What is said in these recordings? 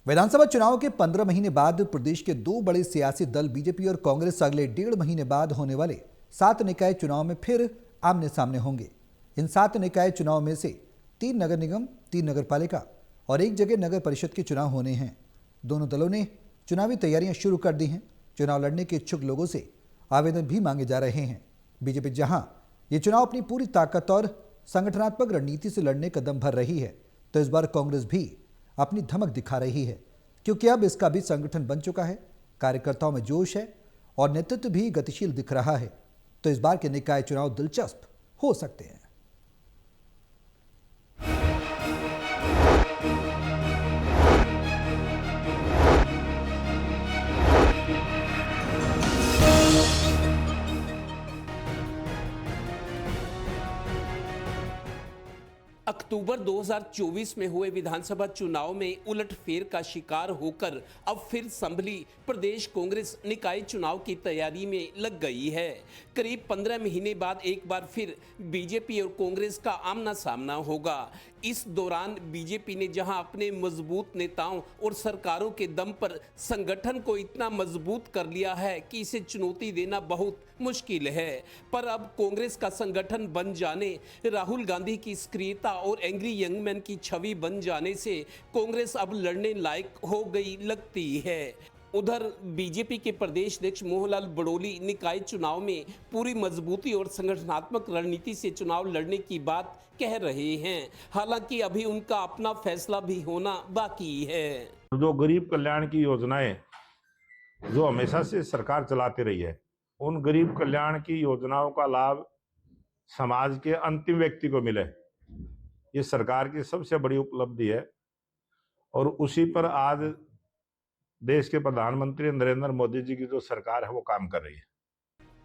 विधानसभा चुनाव के 15 महीने बाद प्रदेश के दो बड़े सियासी दल बीजेपी और कांग्रेस अगले 1.5 महीने बाद होने वाले 7 निकाय चुनाव में फिर आमने सामने होंगे। इन 7 निकाय चुनाव में से 3 नगर निगम, 3 नगर पालिका और 1 जगह नगर परिषद के चुनाव होने हैं। दोनों दलों ने चुनावी तैयारियां शुरू कर दी हैं। चुनाव लड़ने के इच्छुक लोगों से आवेदन भी मांगे जा रहे हैं। बीजेपी जहां ये चुनाव अपनी पूरी ताकत और संगठनात्मक रणनीति से लड़ने का दम भर रही है, तो इस बार कांग्रेस भी अपनी धमक दिखा रही है, क्योंकि अब इसका भी संगठन बन चुका है। कार्यकर्ताओं में जोश है और नेतृत्व भी गतिशील दिख रहा है। तो इस बार के निकाय चुनाव दिलचस्प हो सकते हैं। अक्टूबर 2024 में हुए विधानसभा चुनाव में उलटफेर का शिकार होकर अब फिर संभली प्रदेश कांग्रेस निकाय चुनाव की तैयारी में लग गई है। करीब 15 महीने बाद एक बार फिर बीजेपी और कांग्रेस का आमना सामना होगा। इस दौरान बीजेपी ने जहां अपने मजबूत नेताओं और सरकारों के दम पर संगठन को इतना मजबूत कर लिया है कि इसे चुनौती देना बहुत मुश्किल है, पर अब कांग्रेस का संगठन बन जाने, राहुल गांधी की सक्रियता और एंग्री यंग मैन की छवि बन जाने से कांग्रेस अब लड़ने लायक हो गई लगती है। उधर बीजेपी के प्रदेश अध्यक्ष मोहनलाल बड़ोली निकाय चुनाव में पूरी मजबूती और संगठनात्मक रणनीति से चुनाव लड़ने की बात कह रहे हैं। हालांकि अभी उनका अपना फैसला भी होना बाकी है। जो गरीब कल्याण की योजनाएं जो हमेशा से सरकार चलाती रही है, उन गरीब कल्याण की योजनाओं का लाभ समाज के अंतिम व्यक्ति को मिले, ये सरकार की सबसे बड़ी उपलब्धि है। और उसी पर आज देश के प्रधानमंत्री नरेंद्र मोदी जी की जो सरकार है वो काम कर रही है।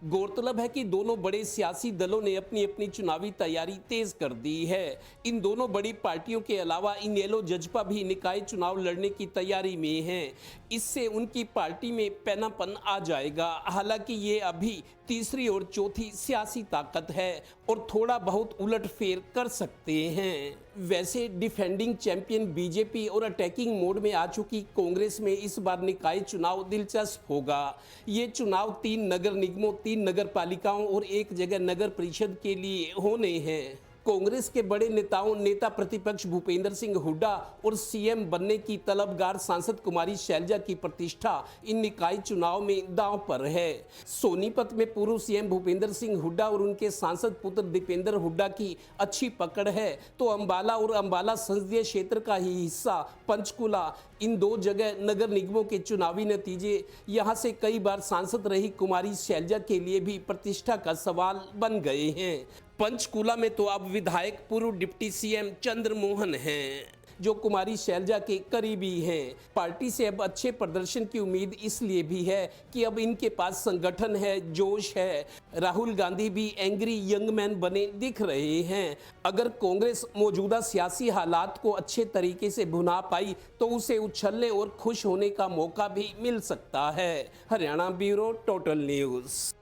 गौरतलब है कि दोनों बड़े सियासी दलों ने अपनी अपनी चुनावी तैयारी तेज कर दी है। इन दोनों बड़ी पार्टियों के अलावा इनेलो जजपा भी निकाय चुनाव लड़ने की तैयारी में हैं। इससे उनकी पार्टी में पैनापन आ जाएगा। हालांकि ये अभी तीसरी और चौथी सियासी ताकत है और थोड़ा बहुत उलटफेर कर सकते हैं। वैसे डिफेंडिंग चैंपियन बीजेपी और अटैकिंग मोड में आ चुकी कांग्रेस में इस बार निकाय चुनाव दिलचस्प होगा। ये चुनाव 3 नगर निगमों, 3 नगर पालिकाओं और 1 जगह नगर परिषद के लिए होने हैं। कांग्रेस के बड़े नेता प्रतिपक्ष भूपेंद्र सिंह हुड्डा और सीएम बनने की तलबगार सांसद कुमारी शैलजा की प्रतिष्ठा इन निकाय चुनाव में दांव पर है। सोनीपत में पूर्व सीएम भूपेंद्र सिंह हुड्डा और उनके सांसद पुत्र दीपेंद्र हुड्डा की अच्छी पकड़ है, तो अंबाला और अंबाला संसदीय क्षेत्र का ही हिस्सा पंचकुला, इन 2 जगह नगर निगमों के चुनावी नतीजे यहां से कई बार सांसद रही कुमारी शैलजा के लिए भी प्रतिष्ठा का सवाल बन गए हैं। पंचकुला में तो अब विधायक पूर्व डिप्टी सीएम चंद्रमोहन हैं, जो कुमारी शैलजा के करीबी हैं। पार्टी से अब अच्छे प्रदर्शन की उम्मीद इसलिए भी है कि अब इनके पास संगठन है, जोश है। राहुल गांधी भी एंग्री यंग मैन बने दिख रहे हैं। अगर कांग्रेस मौजूदा सियासी हालात को अच्छे तरीके से भुना पाई तो उसे उछलने और खुश होने का मौका भी मिल सकता है। Haryana bureau, total news.